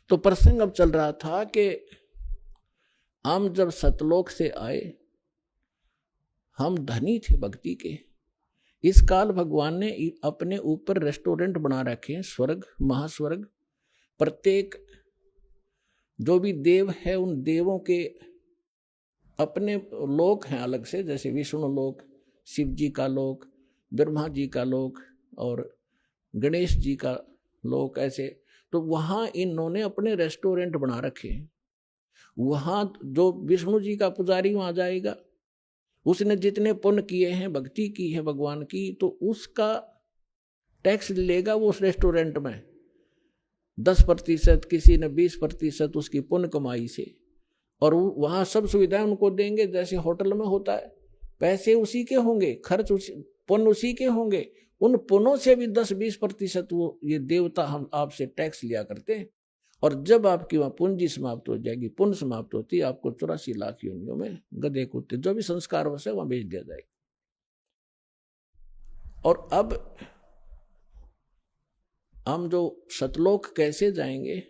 तो प्रसंग अब चल रहा था कि हम जब सतलोक से आए, हम धनी थे भक्ति के। इस काल भगवान ने अपने ऊपर रेस्टोरेंट बना रखे हैं, स्वर्ग महास्वर्ग। प्रत्येक जो भी देव है उन देवों के अपने लोक हैं अलग से, जैसे विष्णु लोक, शिव जी का लोक, ब्रह्मा जी का लोक और गणेश जी का लोक, ऐसे। तो वहां इन्होंने अपने रेस्टोरेंट बना रखे हैं। वहां जो विष्णु जी का पुजारी वहां जाएगा, उसने जितने पुण्य किए हैं, भक्ति की है भगवान की, तो उसका टैक्स लेगा वो उस रेस्टोरेंट में 10%, किसी ने 20% उसकी पुण्य कमाई से। और वहां सब सुविधाएं उनको देंगे जैसे होटल में होता है। पैसे उसी के होंगे, खर्च पुण्य उसी के होंगे। उन पुण्यों से भी 10-20% वो ये देवता हम आपसे टैक्स लिया करते हैं। और जब आपकी वहां पूंजी समाप्त हो जाएगी, पुण्य समाप्त होती है, आपको 84 लाख योनियों में गधे कुत्ते जो भी संस्कार हो वहां भेज दिया जाएगा। और अब हम जो सतलोक कैसे जाएंगे,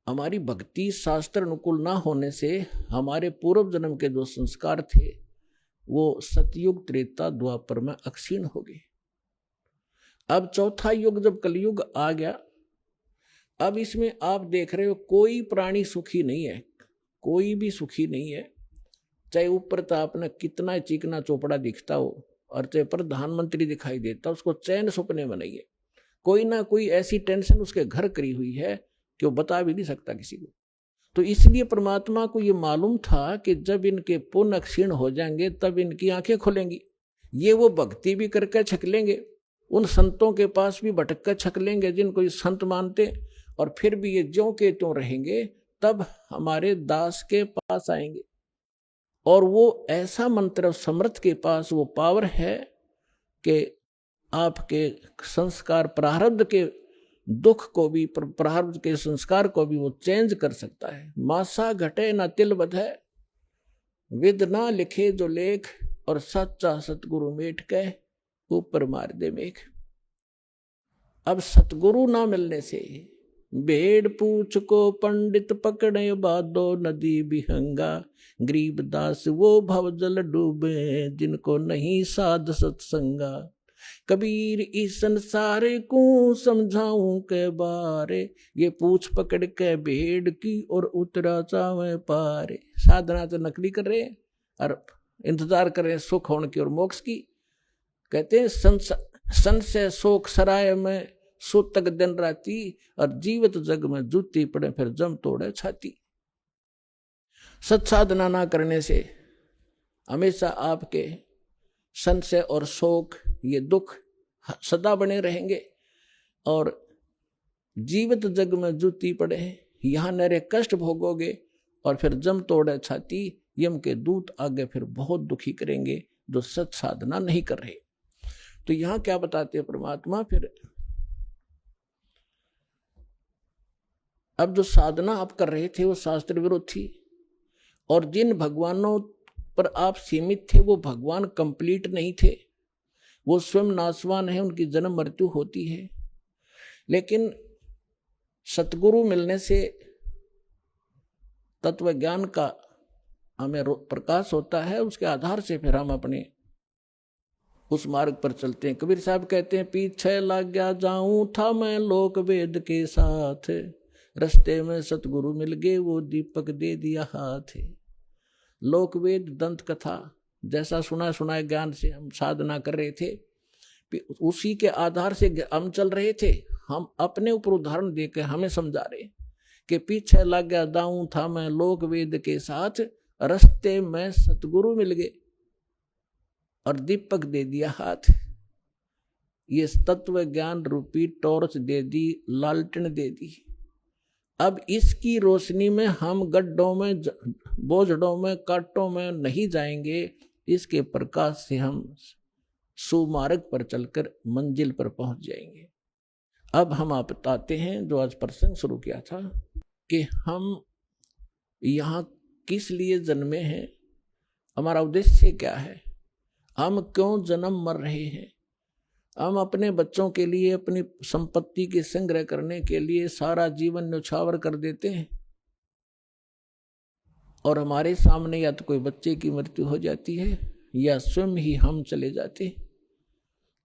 हमारी भक्ति शास्त्र अनुकूल ना होने से हमारे पूर्व जन्म के जो संस्कार थे वो सतयुग त्रेता द्वापर में अक्षीण हो गए। अब चौथा युग जब कलयुग आ गया, अब इसमें आप देख रहे हो कोई प्राणी सुखी नहीं है, कोई भी सुखी नहीं है। चाहे ऊपर तो आपने कितना चिकना चोपड़ा दिखता हो और चाहे प्रधानमंत्री दिखाई देता, उसको चैन सपने में नहीं है। कोई ना कोई ऐसी टेंशन उसके घर करी हुई है कि वो बता भी नहीं सकता किसी को। तो इसलिए परमात्मा को ये मालूम था कि जब इनके पुण्य क्षीण हो जाएंगे तब इनकी आंखें खुलेंगी। ये वो भक्ति भी करके छक लेंगे, उन संतों के पास भी भटक कर छक लेंगे जिनको ये संत मानते, और फिर भी ये ज्यों के त्यों रहेंगे। तब हमारे दास के पास आएंगे और वो ऐसा मंत्र समर्थ के पास वो पावर है कि आपके संस्कार प्रारब्ध के दुख को भी, प्रारब्ध के संस्कार को भी वो चेंज कर सकता है। मासा घटे ना तिल बधे, विद ना लिखे जो लेख, और सच्चा सतगुरु मेट के ऊपर मार दे मेघ। अब सतगुरु ना मिलने से भेड़ पूछ को पंडित पकड़े बादो नदी बिहंगा, गरीब दास वो भव जल डूबे जिनको नहीं साध सत्संगा। कबीर इस संसार को समझाऊं के बारे, ये पूछ पकड़ के भेड़ की और उतरा चावे पारे। साधना तो नकली कर रहे हैं और इंतजार कर रहे हैं सुख होने की और मोक्ष की। कहते हैं संशय शोक सराय में सुतक दिन राती, और जीवित जग में जूती पड़े फिर जम तोड़े छाती। सत साधना ना करने से हमेशा आपके संशय और शोक, ये दुख सदा बने रहेंगे, और जीवित जग में जूती पड़े यहां नरे कष्ट भोगोगे, और फिर जम तोड़े छाती, यम के दूत आगे फिर बहुत दुखी करेंगे जो सत साधना नहीं कर रहे। तो यहां क्या बताते हैं परमात्मा, फिर अब जो साधना आप कर रहे थे वो शास्त्र विरुद्ध थी, और जिन भगवानों पर आप सीमित थे वो भगवान कंप्लीट नहीं थे, वो स्वयं नाशवान है, उनकी जन्म मृत्यु होती है। लेकिन सतगुरु मिलने से तत्व ज्ञान का हमें प्रकाश होता है, उसके आधार से फिर हम अपने उस मार्ग पर चलते हैं। कबीर साहब कहते हैं, पीछे लग गया जाऊं था मैं लोक वेद के साथ, रस्ते में सतगुरु मिल गए वो दीपक दे दिया हाथ। लोक वेद दंत कथा जैसा सुना सुनाए ज्ञान से हम साधना कर रहे थे, उसी के आधार से हम चल रहे थे। हम अपने ऊपर उदाहरण देकर हमें समझा रहे कि पीछे लग गया दाऊं था मैं लोक वेद के साथ, रस्ते में सतगुरु मिल गए और दीपक दे दिया हाथ। ये तत्व ज्ञान रूपी टॉर्च दे दी, लालटेन दे दी। अब इसकी रोशनी में हम गड्ढों में, बोझड़ों में, कांटों में नहीं जाएंगे, इसके प्रकाश से हम सुमार्ग पर चलकर मंजिल पर पहुंच जाएंगे। अब हम आप बताते हैं जो आज प्रसंग शुरू किया था कि हम यहाँ किस लिए जन्मे हैं, हमारा उद्देश्य क्या है, हम क्यों जन्म मर रहे हैं, हम अपने बच्चों के लिए अपनी संपत्ति के संग्रह करने के लिए सारा जीवन न्यौछावर कर देते हैं, और हमारे सामने या तो कोई बच्चे की मृत्यु हो जाती है या स्वयं ही हम चले जाते हैं,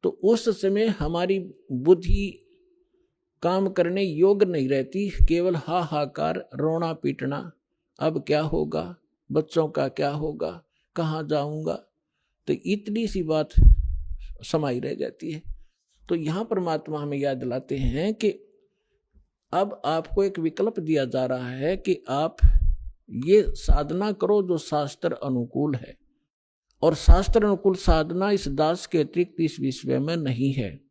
तो उस समय हमारी बुद्धि काम करने योग्य नहीं रहती, केवल हाहाकार, रोना पीटना, अब क्या होगा, बच्चों का क्या होगा, कहाँ जाऊंगा, तो इतनी सी बात समाई रह जाती है। तो यहाँ परमात्मा हमें याद दिलाते हैं कि अब आपको एक विकल्प दिया जा रहा है कि आप ये साधना करो जो शास्त्र अनुकूल है, और शास्त्र अनुकूल साधना इस दास के अतिरिक्त इस विश्व में नहीं है।